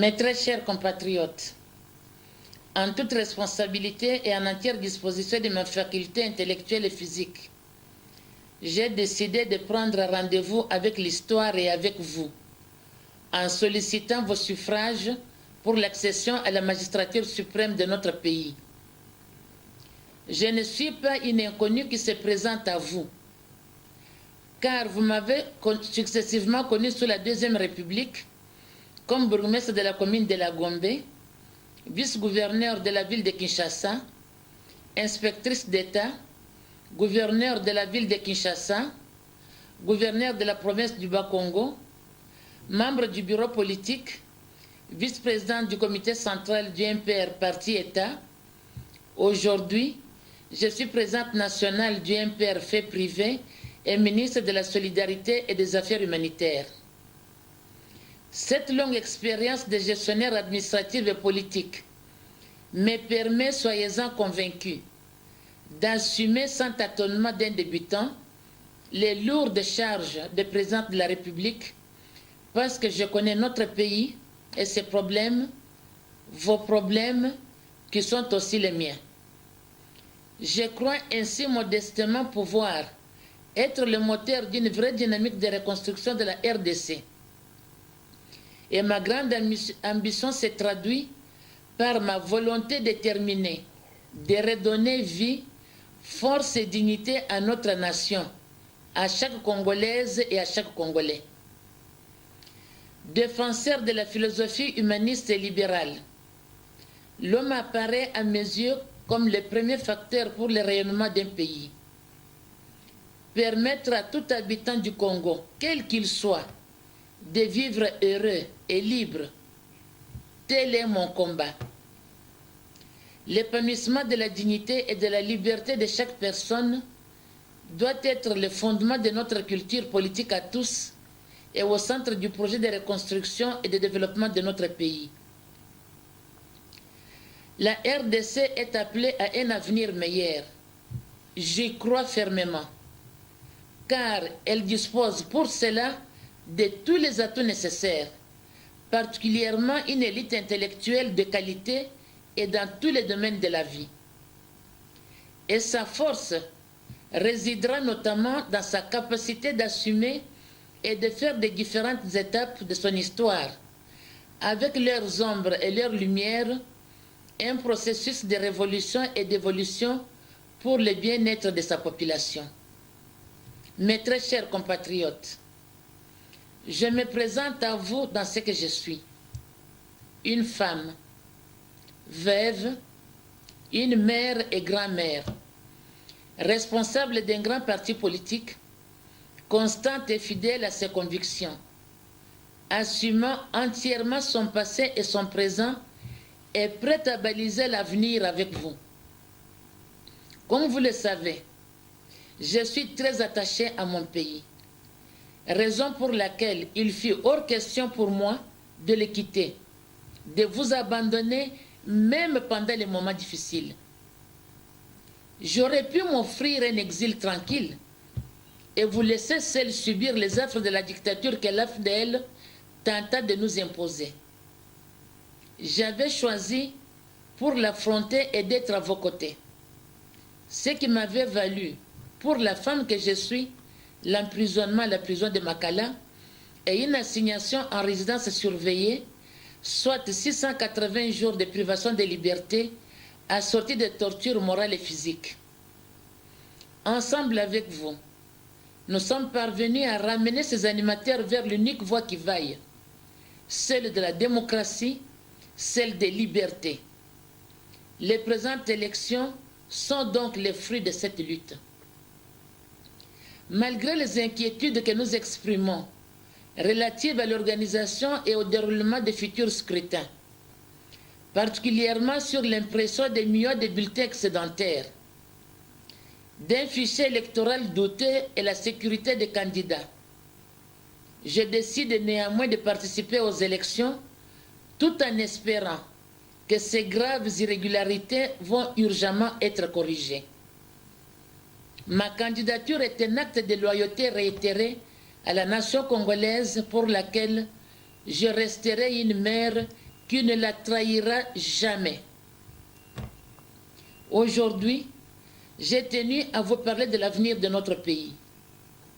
Mes très chers compatriotes, en toute responsabilité et en entière disposition de mes facultés intellectuelles et physiques, j'ai décidé de prendre rendez-vous avec l'histoire et avec vous, en sollicitant vos suffrages pour l'accession à la magistrature suprême de notre pays. Je ne suis pas une inconnue qui se présente à vous, car vous m'avez successivement connu sous la Deuxième République comme bourgmestre de la commune de la Gombe, vice-gouverneur de la ville de Kinshasa, inspectrice d'État, gouverneur de la ville de Kinshasa, gouverneur de la province du Bas-Congo, membre du bureau politique, vice-président du comité central du MPR Parti État. Aujourd'hui, je suis présidente nationale du MPR Fait Privé et ministre de la Solidarité et des Affaires humanitaires. Cette longue expérience de gestionnaire administratif et politique me permet, soyez-en convaincus, d'assumer sans tâtonnement d'un débutant les lourdes charges de président de la République, parce que je connais notre pays et ses problèmes, vos problèmes, qui sont aussi les miens. Je crois ainsi modestement pouvoir être le moteur d'une vraie dynamique de reconstruction de la RDC. Et ma grande ambition se traduit par ma volonté déterminée de redonner vie, force et dignité à notre nation, à chaque Congolaise et à chaque Congolais. Défenseur de la philosophie humaniste et libérale, l'homme apparaît à mes yeux comme le premier facteur pour le rayonnement d'un pays. Permettre à tout habitant du Congo, quel qu'il soit, de vivre heureux et libre, tel est mon combat. L'épanouissement de la dignité et de la liberté de chaque personne doit être le fondement de notre culture politique à tous et au centre du projet de reconstruction et de développement de notre pays. La RDC est appelée à un avenir meilleur. J'y crois fermement, car elle dispose pour cela de tous les atouts nécessaires, particulièrement une élite intellectuelle de qualité et dans tous les domaines de la vie. Et sa force résidera notamment dans sa capacité d'assumer et de faire des différentes étapes de son histoire, avec leurs ombres et leurs lumières, un processus de révolution et d'évolution pour le bien-être de sa population. Mes très chers compatriotes, je me présente à vous dans ce que je suis. Une femme, veuve, une mère et grand-mère, responsable d'un grand parti politique, constante et fidèle à ses convictions, assumant entièrement son passé et son présent et prête à baliser l'avenir avec vous. Comme vous le savez, je suis très attachée à mon pays, raison pour laquelle il fut hors question pour moi de le quitter, de vous abandonner même pendant les moments difficiles. J'aurais pu m'offrir un exil tranquille et vous laisser seul subir les affres de la dictature que l'AFDL tenta de nous imposer. J'avais choisi pour l'affronter et d'être à vos côtés, ce qui m'avait valu, pour la femme que je suis, l'emprisonnement à la prison de Makala et une assignation en résidence surveillée, soit 680 jours de privation de liberté assortis de tortures morales et physiques. Ensemble avec vous, nous sommes parvenus à ramener ces animateurs vers l'unique voie qui vaille, celle de la démocratie, celle des libertés. Les présentes élections sont donc les fruits de cette lutte. Malgré les inquiétudes que nous exprimons relatives à l'organisation et au déroulement des futurs scrutins, particulièrement sur l'impression des millions de bulletins excédentaires, d'un fichier électoral douteux et la sécurité des candidats, je décide néanmoins de participer aux élections tout en espérant que ces graves irrégularités vont urgemment être corrigées. Ma candidature est un acte de loyauté réitéré à la nation congolaise pour laquelle je resterai une mère qui ne la trahira jamais. Aujourd'hui, j'ai tenu à vous parler de l'avenir de notre pays,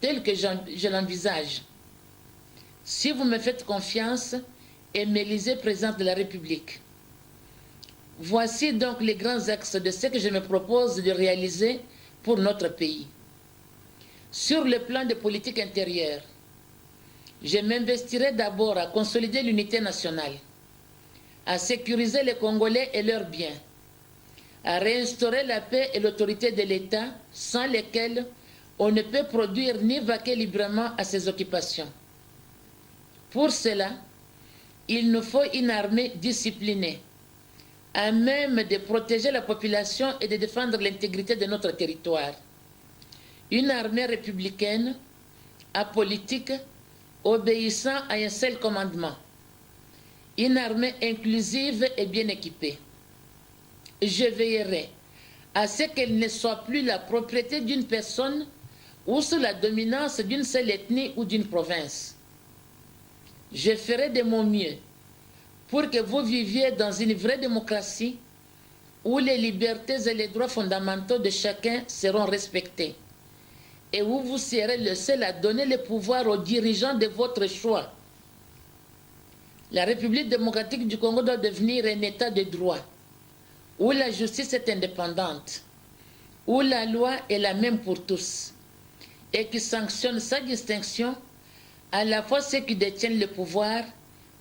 tel que je l'envisage. Si vous me faites confiance et m'élisez président de la République, voici donc les grands axes de ce que je me propose de réaliser pour notre pays. Sur le plan de politique intérieure, je m'investirai d'abord à consolider l'unité nationale, à sécuriser les Congolais et leurs biens, à réinstaurer la paix et l'autorité de l'État sans lesquelles on ne peut produire ni vaquer librement à ses occupations. Pour cela, il nous faut une armée disciplinée, à même de protéger la population et de défendre l'intégrité de notre territoire. Une armée républicaine, apolitique, obéissant à un seul commandement. Une armée inclusive et bien équipée. Je veillerai à ce qu'elle ne soit plus la propriété d'une personne ou sous la dominance d'une seule ethnie ou d'une province. Je ferai de mon mieux pour que vous viviez dans une vraie démocratie où les libertés et les droits fondamentaux de chacun seront respectés et où vous serez le seul à donner le pouvoir aux dirigeants de votre choix. La République démocratique du Congo doit devenir un État de droit, où la justice est indépendante, où la loi est la même pour tous, et qui sanctionne sans distinction à la fois ceux qui détiennent le pouvoir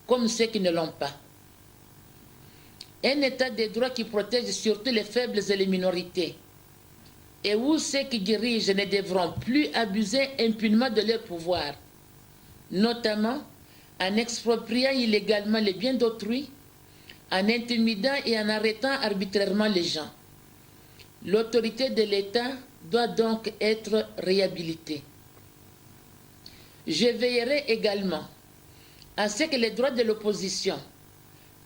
comme ceux qui ne l'ont pas. Un État de droit qui protège surtout les faibles et les minorités, et où ceux qui dirigent ne devront plus abuser impunément de leur pouvoir, notamment en expropriant illégalement les biens d'autrui, en intimidant et en arrêtant arbitrairement les gens. L'autorité de l'État doit donc être réhabilitée. Je veillerai également à ce que les droits de l'opposition,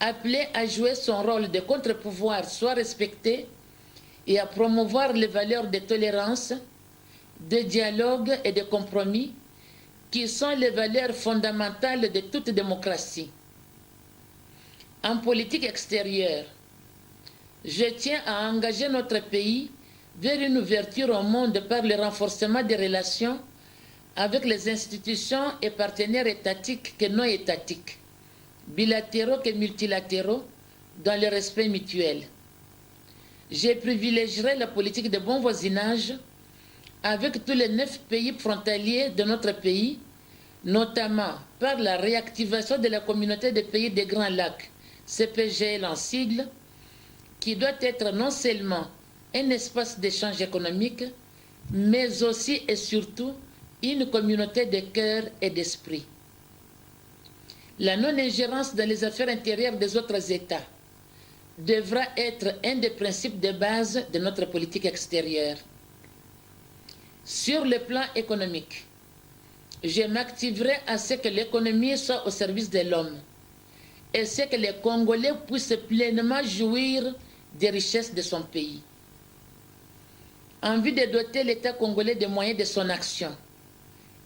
appelés à jouer son rôle de contre-pouvoir, soient respectés et à promouvoir les valeurs de tolérance, de dialogue et de compromis qui sont les valeurs fondamentales de toute démocratie. En politique extérieure, je tiens à engager notre pays vers une ouverture au monde par le renforcement des relations avec les institutions et partenaires étatiques que non étatiques, bilatéraux que multilatéraux, dans le respect mutuel. Je privilégierai la politique de bon voisinage avec tous les 9 pays frontaliers de notre pays, notamment par la réactivation de la communauté des pays des Grands Lacs, CPGL en sigle, qui doit être non seulement un espace d'échange économique, mais aussi et surtout une communauté de cœur et d'esprit. La non-ingérence dans les affaires intérieures des autres États devra être un des principes de base de notre politique extérieure. Sur le plan économique, je m'activerai à ce que l'économie soit au service de l'homme et ce que les Congolais puissent pleinement jouir des richesses de son pays. En vue de doter l'État congolais des moyens de son action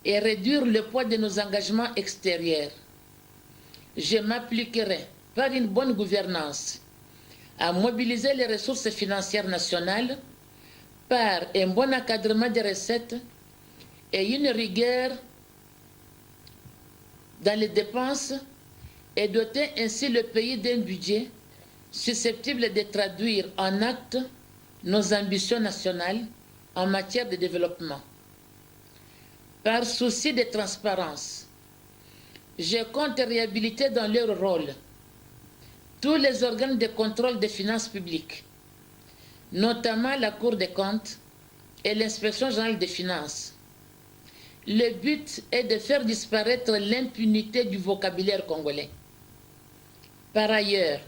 et réduire le poids de nos engagements extérieurs, je m'appliquerai par une bonne gouvernance à mobiliser les ressources financières nationales par un bon encadrement des recettes et une rigueur dans les dépenses et doter ainsi le pays d'un budget susceptible de traduire en actes nos ambitions nationales en matière de développement. Par souci de transparence, je compte réhabiliter dans leur rôle tous les organes de contrôle des finances publiques, notamment la Cour des comptes et l'Inspection générale des finances. Le but est de faire disparaître l'impunité du vocabulaire congolais. Par ailleurs,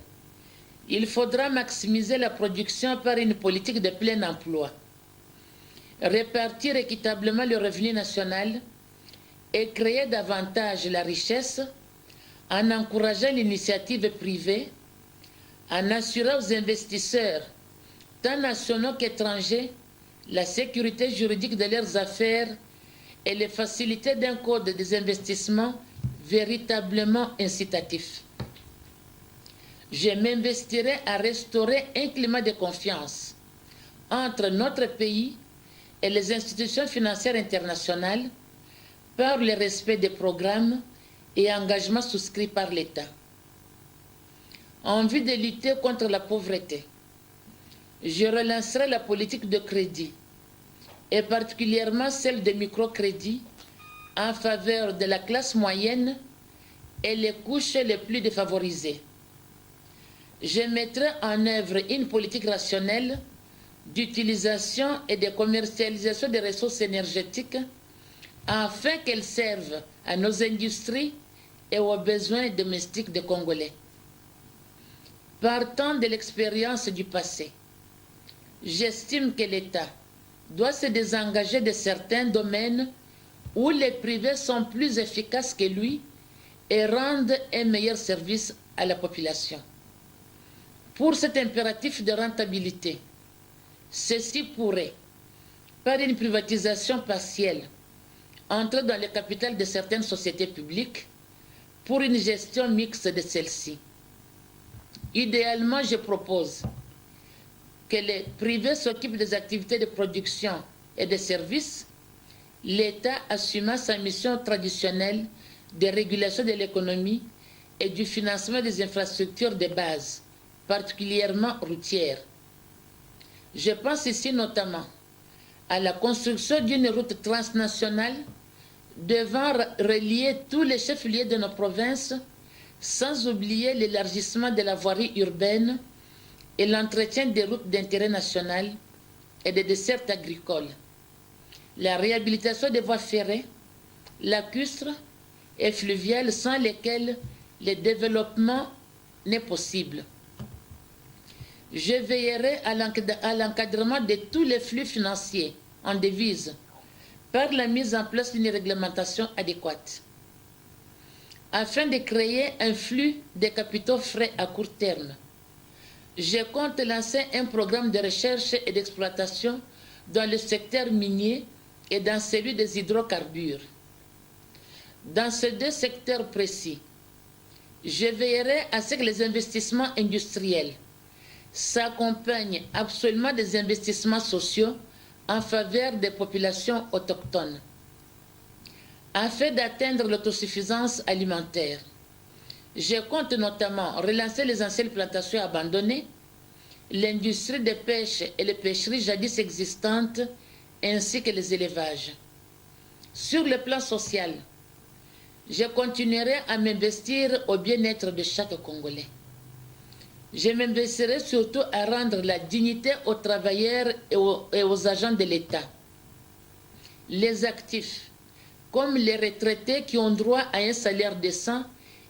il faudra maximiser la production par une politique de plein emploi, répartir équitablement le revenu national et créer davantage la richesse en encourageant l'initiative privée, en assurant aux investisseurs, tant nationaux qu'étrangers, la sécurité juridique de leurs affaires et les facilités d'un code des investissements véritablement incitatif. Je m'investirai à restaurer un climat de confiance entre notre pays et les institutions financières internationales par le respect des programmes et engagements souscrits par l'État. En vue de lutter contre la pauvreté, je relancerai la politique de crédit, et particulièrement celle des microcrédits en faveur de la classe moyenne et les couches les plus défavorisées. Je mettrai en œuvre une politique rationnelle d'utilisation et de commercialisation des ressources énergétiques afin qu'elles servent à nos industries et aux besoins domestiques des Congolais. Partant de l'expérience du passé, j'estime que l'État doit se désengager de certains domaines où les privés sont plus efficaces que lui et rendent un meilleur service à la population. Pour cet impératif de rentabilité, ceci pourrait, par une privatisation partielle, entrer dans le capital de certaines sociétés publiques pour une gestion mixte de celles-ci. Idéalement, je propose que les privés s'occupent des activités de production et de services, l'État assumant sa mission traditionnelle de régulation de l'économie et du financement des infrastructures de base, particulièrement routières. Je pense ici notamment à la construction d'une route transnationale devant relier tous les chefs-lieux de nos provinces, sans oublier l'élargissement de la voirie urbaine et l'entretien des routes d'intérêt national et des dessertes agricoles, la réhabilitation des voies ferrées, lacustres et fluviales sans lesquelles le développement n'est possible. Je veillerai à l'encadrement de tous les flux financiers en devises par la mise en place d'une réglementation adéquate. Afin de créer un flux de capitaux frais à court terme, je compte lancer un programme de recherche et d'exploitation dans le secteur minier et dans celui des hydrocarbures. Dans ces deux secteurs précis, je veillerai à ce que les investissements industriels s'accompagnent absolument des investissements sociaux en faveur des populations autochtones. Afin d'atteindre l'autosuffisance alimentaire, je compte notamment relancer les anciennes plantations abandonnées, l'industrie de pêche et les pêcheries jadis existantes, ainsi que les élevages. Sur le plan social, je continuerai à m'investir au bien-être de chaque Congolais. Je m'investirai surtout à rendre la dignité aux travailleurs et aux agents de l'État. Les actifs, comme les retraités qui ont droit à un salaire décent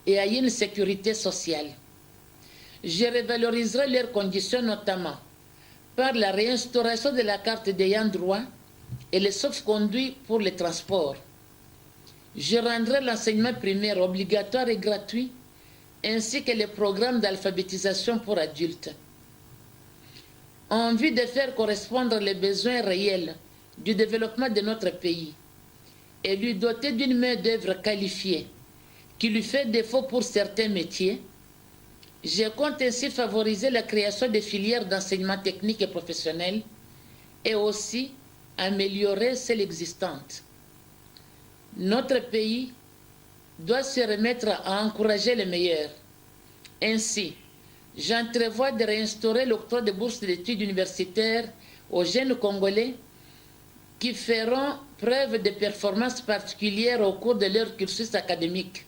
et à une sécurité sociale. Je revaloriserai leurs conditions notamment par la réinstauration de la carte d'ayant droit et les sauf-conduits pour les transports. Je rendrai l'enseignement primaire obligatoire et gratuit, ainsi que les programmes d'alphabétisation pour adultes. En vue de faire correspondre les besoins réels du développement de notre pays et lui doter d'une main-d'œuvre qualifiée qui lui fait défaut pour certains métiers, je compte ainsi favoriser la création de filières d'enseignement technique et professionnel et aussi améliorer celles existantes. Notre pays doit se remettre à encourager les meilleurs. Ainsi, j'entrevois de réinstaurer l'octroi de bourses d'études universitaires aux jeunes Congolais qui feront preuve de performances particulières au cours de leur cursus académique.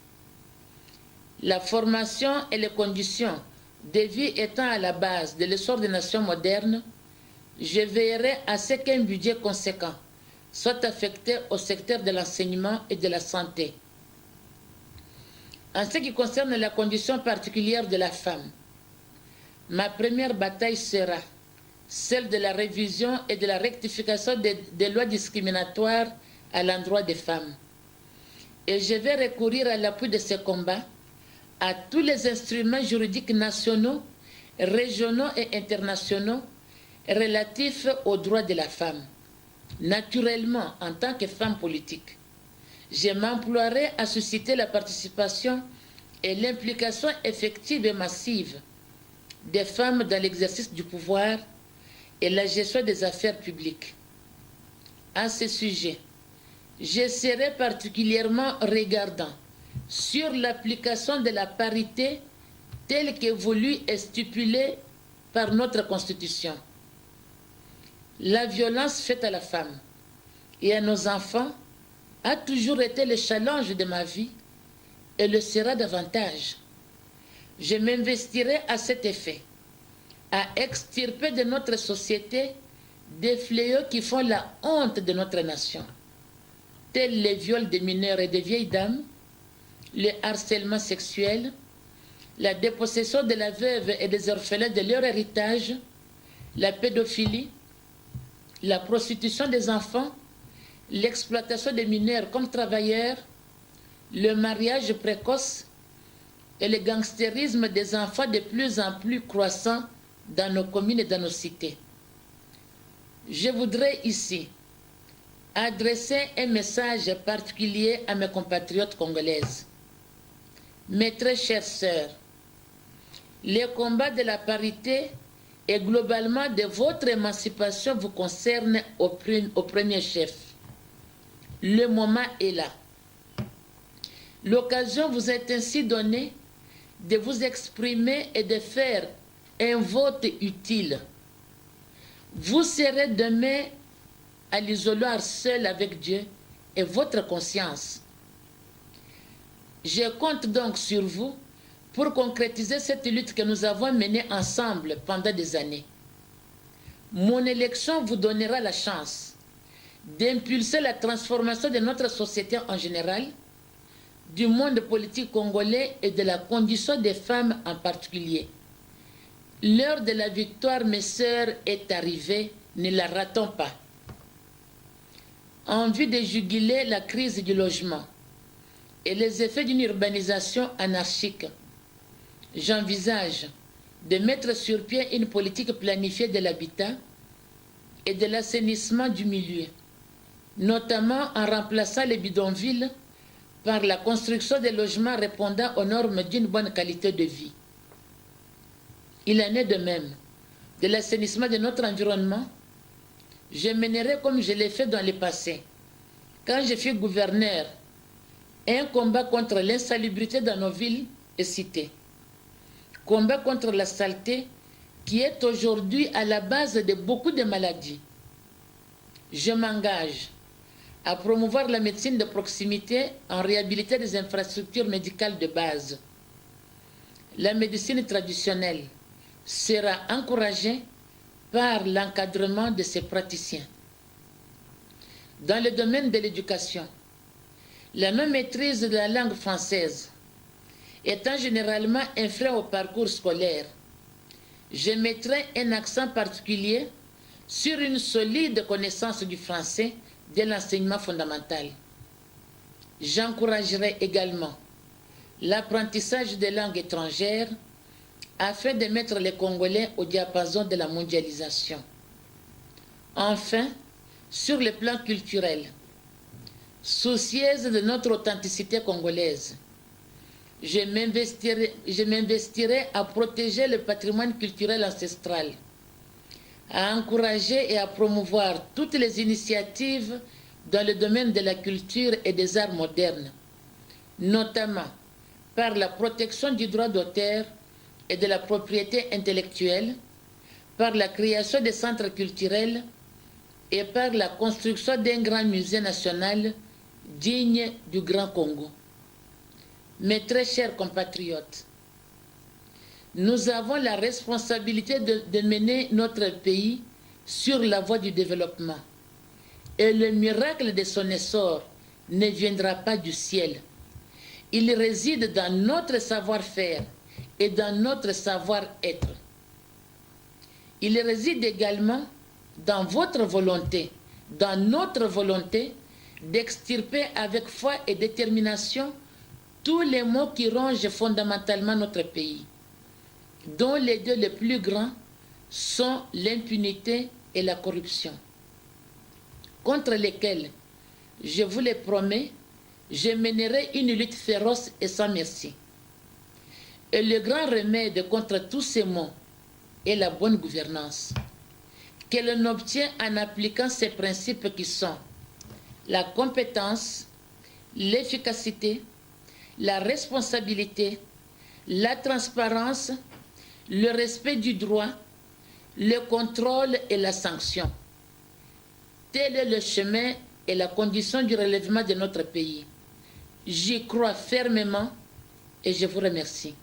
La formation et les conditions de vie étant à la base de l'essor des nations modernes, je veillerai à ce qu'un budget conséquent soit affecté au secteur de l'enseignement et de la santé. En ce qui concerne la condition particulière de la femme, ma première bataille sera celle de la révision et de la rectification des lois discriminatoires à l'endroit des femmes. Et je vais recourir à l'appui de ces combats à tous les instruments juridiques nationaux, régionaux et internationaux relatifs aux droits de la femme. Naturellement, en tant que femme politique, je m'emploierai à susciter la participation et l'implication effective et massive des femmes dans l'exercice du pouvoir et la gestion des affaires publiques. À ce sujet, je serai particulièrement regardant sur l'application de la parité telle qu'évolue et stipulée par notre Constitution. La violence faite à la femme et à nos enfants a toujours été le challenge de ma vie et le sera davantage. Je m'investirai à cet effet, à extirper de notre société des fléaux qui font la honte de notre nation, tels les viols des mineurs et des vieilles dames, le harcèlement sexuel, la dépossession de la veuve et des orphelins de leur héritage, la pédophilie, la prostitution des enfants, l'exploitation des mineurs comme travailleurs, le mariage précoce et le gangstérisme des enfants de plus en plus croissant dans nos communes et dans nos cités. Je voudrais ici adresser un message particulier à mes compatriotes congolaises. Mes très chères sœurs, le combat de la parité et globalement de votre émancipation vous concerne au premier chef. Le moment est là. L'occasion vous est ainsi donnée de vous exprimer et de faire un vote utile. Vous serez demain à l'isoloir seul avec Dieu et votre conscience. Je compte donc sur vous pour concrétiser cette lutte que nous avons menée ensemble pendant des années. Mon élection vous donnera la chance d'impulser la transformation de notre société en général, du monde politique congolais et de la condition des femmes en particulier. L'heure de la victoire, mes sœurs, est arrivée, ne la ratons pas. En vue de juguler la crise du logement et les effets d'une urbanisation anarchique, j'envisage de mettre sur pied une politique planifiée de l'habitat et de l'assainissement du milieu, notamment en remplaçant les bidonvilles par la construction de logements répondant aux normes d'une bonne qualité de vie. Il en est de même de l'assainissement de notre environnement. Je mènerai, comme je l'ai fait dans le passé, quand je fus gouverneur, un combat contre l'insalubrité dans nos villes et cités. Combat contre la saleté qui est aujourd'hui à la base de beaucoup de maladies. Je m'engage à promouvoir la médecine de proximité en réhabilitant des infrastructures médicales de base. La médecine traditionnelle sera encouragée par l'encadrement de ses praticiens. Dans le domaine de l'éducation, la non-maîtrise de la langue française étant généralement un frein au parcours scolaire, je mettrai un accent particulier sur une solide connaissance du français de l'enseignement fondamental. J'encouragerai également l'apprentissage des langues étrangères afin de mettre les Congolais au diapason de la mondialisation. Enfin, sur le plan culturel, soucieuse de notre authenticité congolaise, je m'investirai à protéger le patrimoine culturel ancestral, à encourager et à promouvoir toutes les initiatives dans le domaine de la culture et des arts modernes, notamment par la protection du droit d'auteur et de la propriété intellectuelle, par la création des centres culturels et par la construction d'un grand musée national digne du Grand Congo. Mes très chers compatriotes, nous avons la responsabilité de mener notre pays sur la voie du développement. Et le miracle de son essor ne viendra pas du ciel. Il réside dans notre savoir-faire et dans notre savoir-être. Il réside également dans votre volonté, dans notre volonté d'extirper avec foi et détermination tous les maux qui rongent fondamentalement notre pays, dont les deux les plus grands sont l'impunité et la corruption, contre lesquels, je vous le promets, je mènerai une lutte féroce et sans merci. Et le grand remède contre tous ces maux et la bonne gouvernance, que l'on obtient en appliquant ces principes qui sont la compétence, l'efficacité, la responsabilité, la transparence, le respect du droit, le contrôle et la sanction. Tel est le chemin et la condition du relèvement de notre pays. J'y crois fermement et je vous remercie.